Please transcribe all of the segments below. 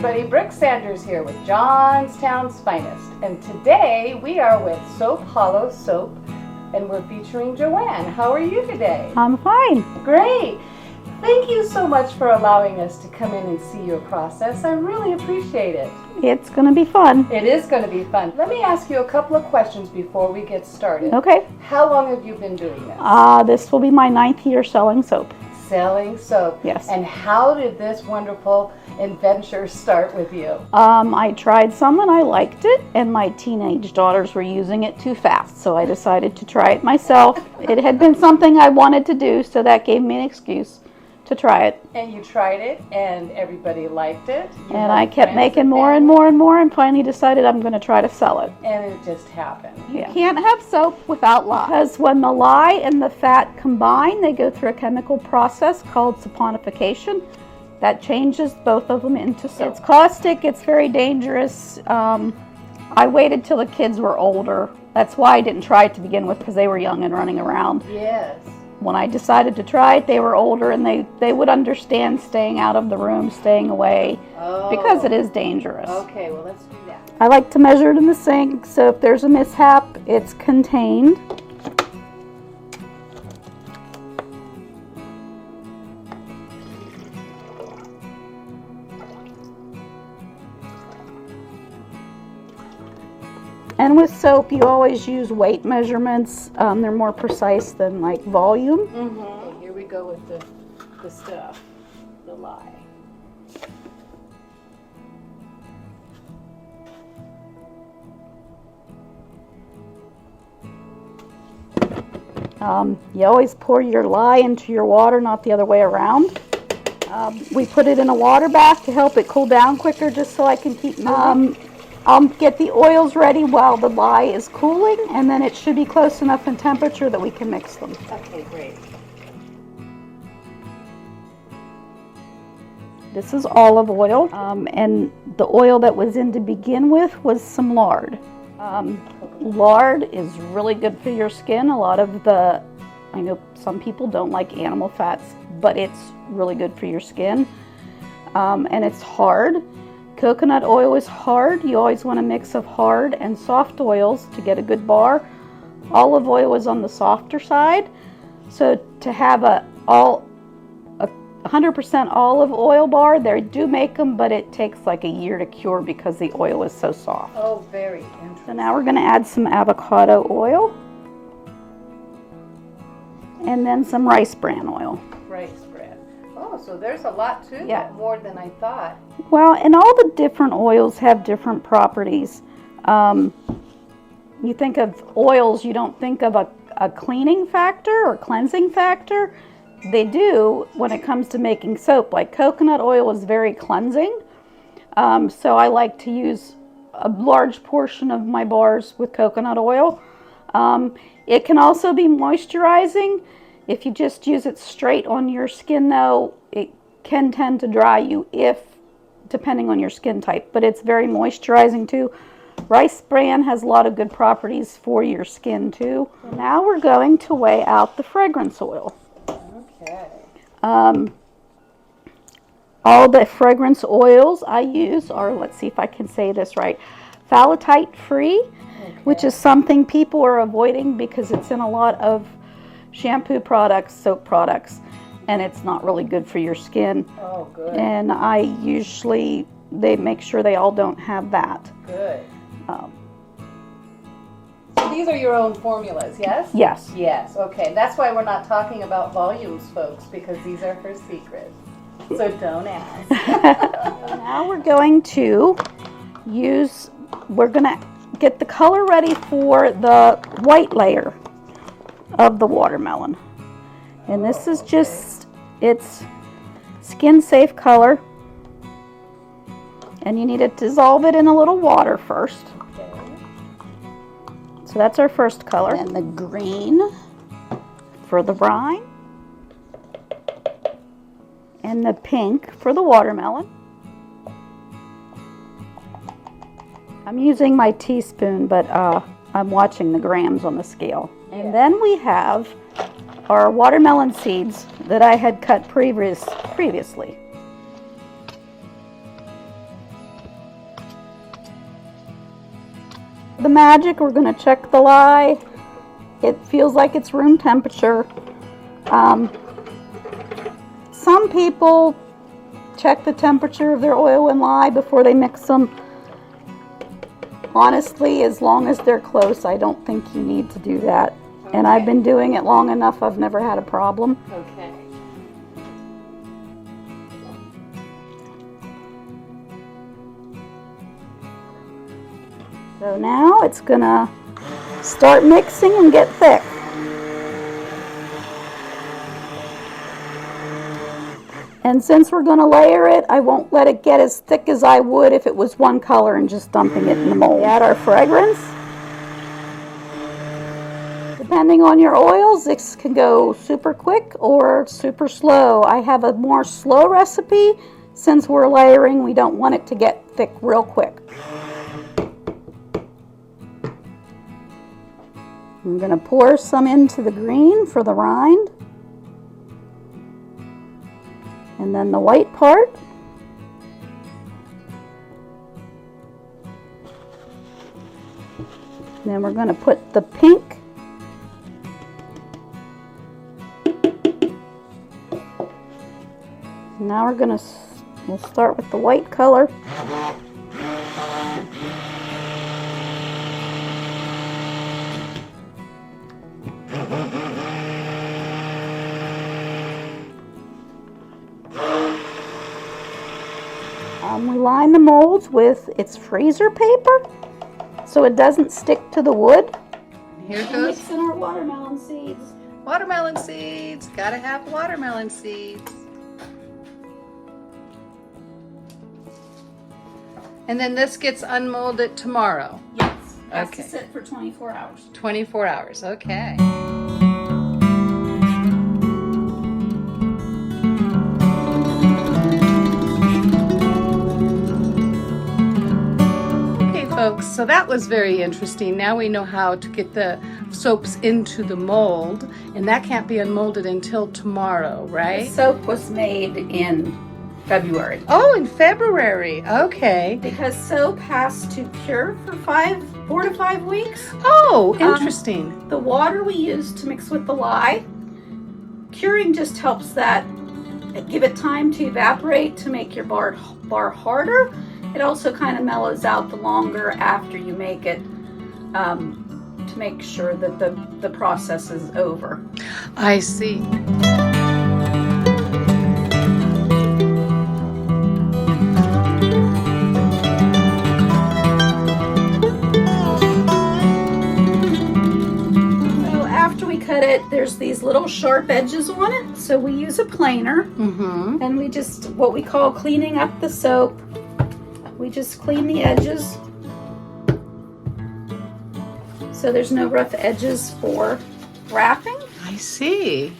everybody, Brooke Sanders here with Johnstown's Finest, and today we are with Soap Hallow Soap and we're featuring Joanne. How are you today? I'm fine. Great. Thank you so much for allowing us to come in and see your process. I really appreciate it. It's going to be fun. It is going to be fun. Let me ask you a couple of questions before we get started. Okay. How long have you been doing this? This will be my 9th year selling soap. Selling soap. Yes. And how did this wonderful adventure start with you? I tried some and I liked it, and my teenage daughters were using it too fast, so I decided to try it myself. It had been something I wanted to do, so that gave me an excuse to try it. And you tried it, and everybody liked it. And I kept making more and more and more, and finally decided I'm going to try to sell it. And it just happened. You can't have soap without lye. Because when the lye and the fat combine, they go through a chemical process called saponification that changes both of them into soap. It's caustic, it's very dangerous. I waited till the kids were older. That's why I didn't try it to begin with, because they were young and running around. Yes. When I decided to try it, they were older, and they would understand staying out of the room, staying away, because it is dangerous. Okay, well, let's do that. I like to measure it in the sink, so if there's a mishap, it's contained. And with soap, you always use weight measurements. They're more precise than like volume. Mm-hmm. Here we go with the stuff, the lye. You always pour your lye into your water, not the other way around. We put it in a water bath to help it cool down quicker, just so I can keep moving. I'll get the oils ready while the lye is cooling, and then it should be close enough in temperature that we can mix them. Okay, great. This is olive oil, and the oil that was in to begin with was some lard. Lard is really good for your skin. I know some people don't like animal fats, but it's really good for your skin, and it's hard. Coconut oil is hard. You always want a mix of hard and soft oils to get a good bar. Olive oil is on the softer side. So to have a 100% olive oil bar, they do make them, but it takes like a year to cure because the oil is so soft. Oh, very interesting. So now we're going to add some avocado oil. And then some rice bran oil. Rice bran. Oh, so there's a lot to that, more than I thought. Well, and all the different oils have different properties. You think of oils, you don't think of a cleaning factor or cleansing factor. They do when it comes to making soap. Like coconut oil is very cleansing. So I like to use a large portion of my bars with coconut oil. It can also be moisturizing. If you just use it straight on your skin, though, it can tend to dry you depending on your skin type, but it's very moisturizing too. Rice bran has a lot of good properties for your skin too. Now we're going to weigh out the fragrance oil. Okay. All the fragrance oils I use are, let's see if I can say this right, phthalate free, which is something people are avoiding because it's in a lot of shampoo products, soap products, and it's not really good for your skin. Oh, good. And they make sure they all don't have that. Good. So these are your own formulas, yes? Yes. Yes, okay. That's why we're not talking about volumes, folks, because these are her secrets. So don't ask. Now we're going to get the color ready for the white layer of the watermelon. And this is just, it's skin safe color. And you need to dissolve it in a little water first. Okay. So that's our first color. And the green for the brine. And the pink for the watermelon. I'm using my teaspoon, but I'm watching the grams on the scale. And then we have our watermelon seeds that I had cut previously. the magic. We're going to check the lye. It feels like it's room temperature. Some people check the temperature of their oil and lye before they mix them. Honestly, as long as they're close, I don't think you need to do that. Okay. And I've been doing it long enough, I've never had a problem. Okay. So now it's gonna start mixing and get thick. And since we're going to layer it, I won't let it get as thick as I would if it was one color and just dumping it in the mold. Add our fragrance. Depending on your oils, this can go super quick or super slow. I have a more slow recipe. Since we're layering, we don't want it to get thick real quick. I'm going to pour some into the green for the rind. And then the white part. And then we're going to put the pink. Now we'll start with the white color. We line the molds with its freezer paper so it doesn't stick to the wood. Here goes. Mix in our watermelon seeds. Watermelon seeds. Gotta have watermelon seeds. And then this gets unmolded tomorrow. Yes. Has Okay. to sit for 24 hours. 24 hours. Okay. Folks, so that was very interesting. Now we know how to get the soaps into the mold, and that can't be unmolded until tomorrow, right? The soap was made in February. Oh, in February. Okay. Because soap has to cure for 4 to 5 weeks. Oh, interesting. The water we use to mix with the lye, curing just helps that, give it time to evaporate to make your bar harder. It also kind of mellows out the longer after you make it to make sure that the process is over. I see. So after we cut it, there's these little sharp edges on it. So we use a planer, and we just, what we call cleaning up the soap. We just clean the edges so there's no rough edges for wrapping. I see.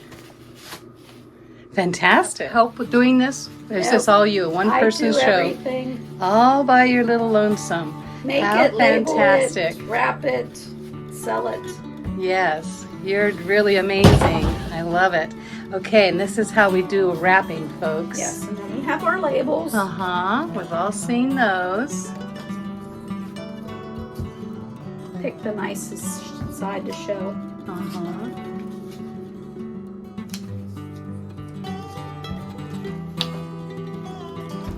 Fantastic. Help with doing this? Or is Nope. this all you? One person I do show? everything. All by your little lonesome. Make How it, label fantastic. it, wrap it, sell it. Yes, you're really amazing. I love it. Okay, and this is how we do wrapping, folks. Yes, and then we have our labels. Uh-huh. We've all seen those. Pick the nicest side to show. Uh-huh.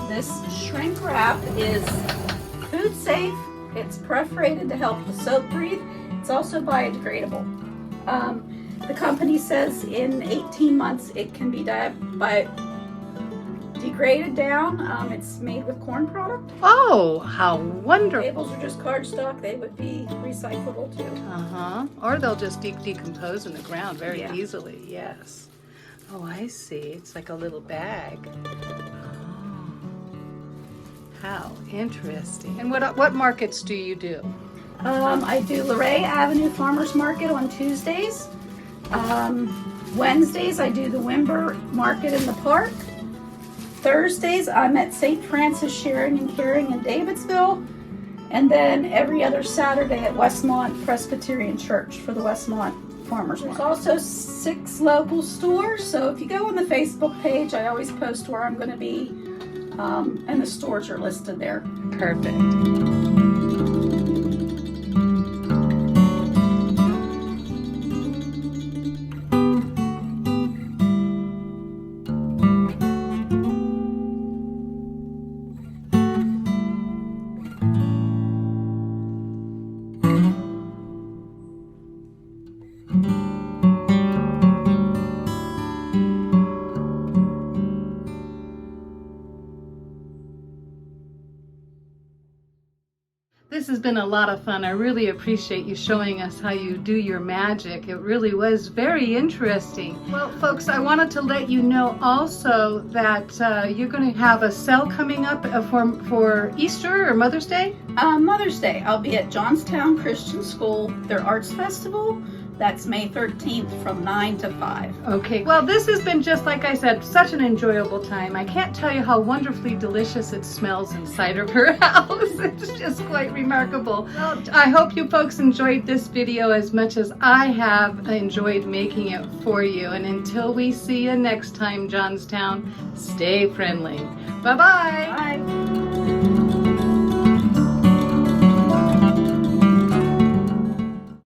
This shrink wrap is food safe. It's perforated to help the soap breathe. It's also biodegradable. The company says in 18 months it can be degraded down. It's made with corn product. Oh, how wonderful. Labels are just cardstock. They would be recyclable too. Uh-huh. Or they'll just decompose in the ground very Yeah. easily. Yes. Oh, I see. It's like a little bag. Oh. How interesting. And what markets do you do? I do Luray Avenue Farmers Market on Tuesdays. Wednesdays I do the Wimber Market in the park. Thursdays I'm at St. Francis Sharing and Caring in Davidsville. And then every other Saturday at Westmont Presbyterian Church for the Westmont Farmers Market. There's also 6 local stores, so if you go on the Facebook page, I always post where I'm going to be, and the stores are listed there. Perfect. This has been a lot of fun. I really appreciate you showing us how you do your magic. It really was very interesting. Well, folks, I wanted to let you know also that you're going to have a sale coming up for Easter or Mother's Day. Mother's Day, I'll be at Johnstown Christian School, their arts festival. That's May 13th from 9 to 5. Okay, well, this has been, just like I said, such an enjoyable time. I can't tell you how wonderfully delicious it smells inside of her house. It's just quite remarkable. Well, I hope you folks enjoyed this video as much as I have enjoyed making it for you. And until we see you next time, Johnstown, stay friendly. Bye-bye. Bye.